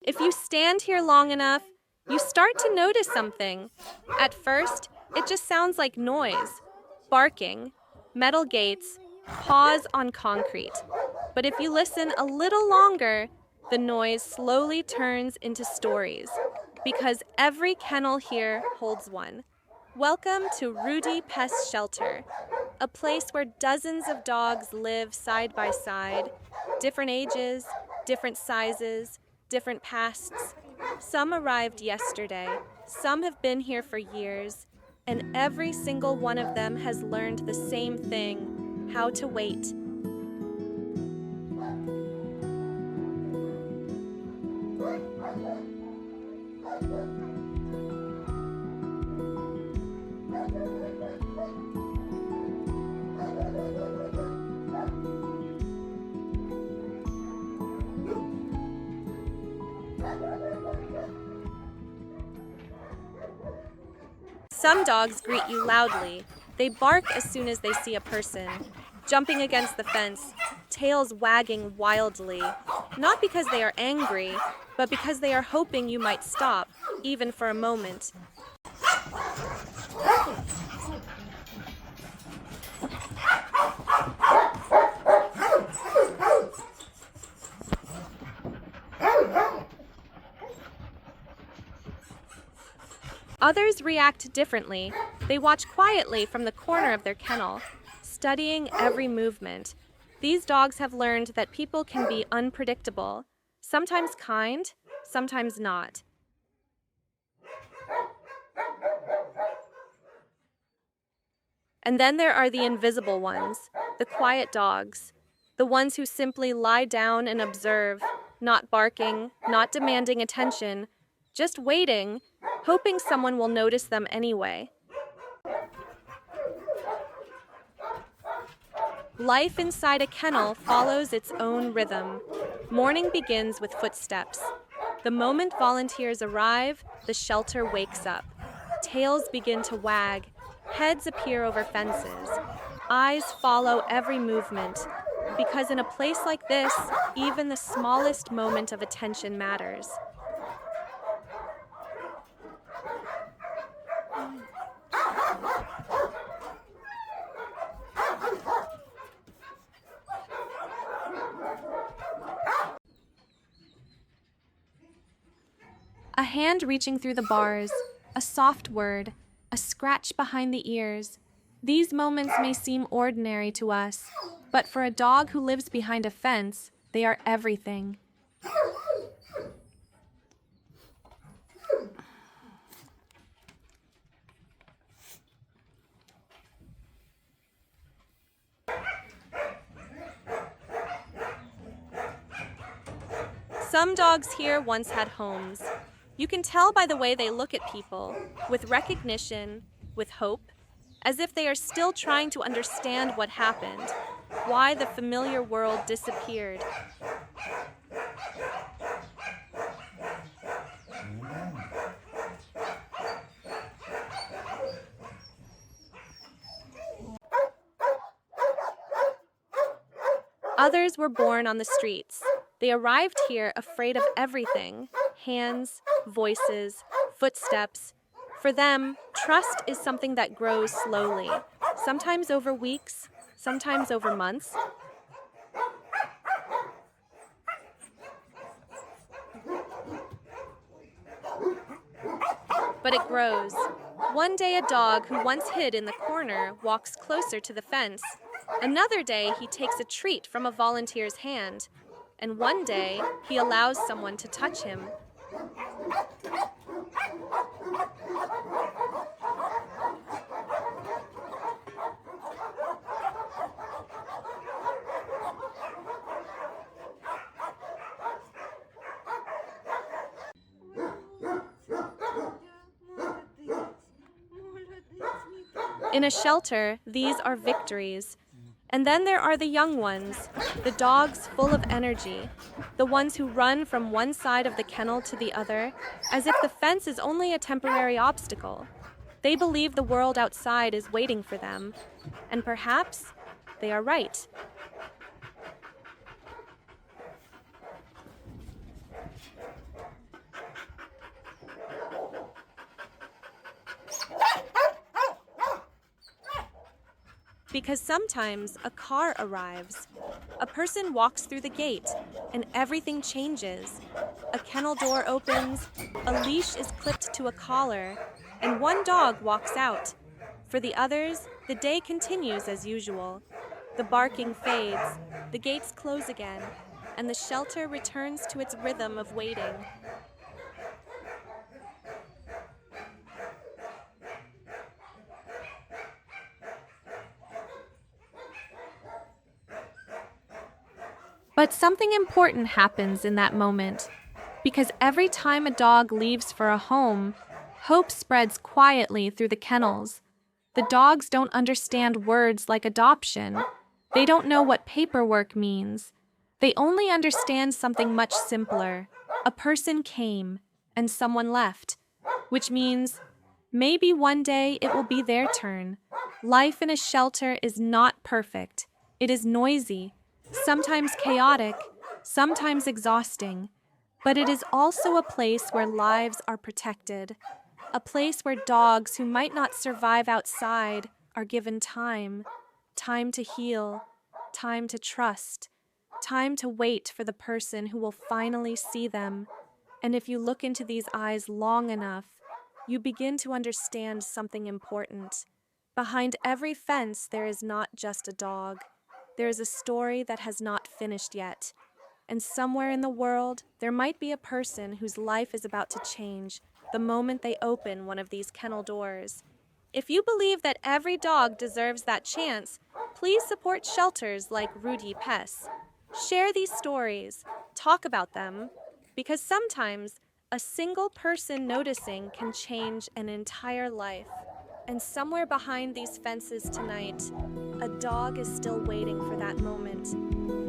If you stand here long enough, you start to notice something. At first, it just sounds like noise, barking, metal gates, paws on concrete. But if you listen a little longer, the noise slowly turns into stories, because every kennel here holds one. Welcome to Rudyi Pes Shelter, a place where dozens of dogs live side by side, different ages, different sizes, different pasts. Some arrived yesterday, some have been here for years, and every single one of them has learned the same thing: how to wait. Some dogs greet you loudly. They bark as soon as they see a person, jumping against the fence, tails wagging wildly, not because they are angry, but because they are hoping you might stop, even for a moment. Others react differently. They watch quietly from the corner of their kennel, studying every movement. These dogs have learned that people can be unpredictable, sometimes kind, sometimes not. And then there are the invisible ones, the quiet dogs, the ones who simply lie down and observe, not barking, not demanding attention, just waiting, hoping someone will notice them anyway. Life inside a kennel follows its own rhythm. Morning begins with footsteps. The moment volunteers arrive, the shelter wakes up. Tails begin to wag, heads appear over fences. Eyes follow every movement, because in a place like this, even the smallest moment of attention matters. A hand reaching through the bars, a soft word, a scratch behind the ears. These moments may seem ordinary to us, but for a dog who lives behind a fence, they are everything. Some dogs here once had homes. You can tell by the way they look at people, with recognition, with hope, as if they are still trying to understand what happened, why the familiar world disappeared. Others were born on the streets. They arrived here afraid of everything: hands, voices, footsteps. For them, trust is something that grows slowly, sometimes over weeks, sometimes over months. But it grows. One day, a dog who once hid in the corner walks closer to the fence. Another day, he takes a treat from a volunteer's hand. And one day, he allows someone to touch him. In a shelter, these are victories. And then there are the young ones, the dogs full of energy, the ones who run from one side of the kennel to the other, as if the fence is only a temporary obstacle. They believe the world outside is waiting for them, and perhaps they are right. Because sometimes a car arrives, a person walks through the gate, and everything changes. A kennel door opens, a leash is clipped to a collar, and one dog walks out. For the others, the day continues as usual. The barking fades, the gates close again, and the shelter returns to its rhythm of waiting. But something important happens in that moment, because every time a dog leaves for a home, hope spreads quietly through the kennels. The dogs don't understand words like adoption. They don't know what paperwork means. They only understand something much simpler. A person came, and someone left, which means maybe one day it will be their turn. Life in a shelter is not perfect. It is noisy, sometimes chaotic, sometimes exhausting, but it is also a place where lives are protected, a place where dogs who might not survive outside are given time, time to heal, time to trust, time to wait for the person who will finally see them. And if you look into these eyes long enough, you begin to understand something important. Behind every fence, there is not just a dog. There is a story that has not finished yet. And somewhere in the world, there might be a person whose life is about to change the moment they open one of these kennel doors. If you believe that every dog deserves that chance, please support shelters like Rudyi Pes. Share these stories, talk about them, because sometimes a single person noticing can change an entire life. And somewhere behind these fences tonight, a dog is still waiting for that moment.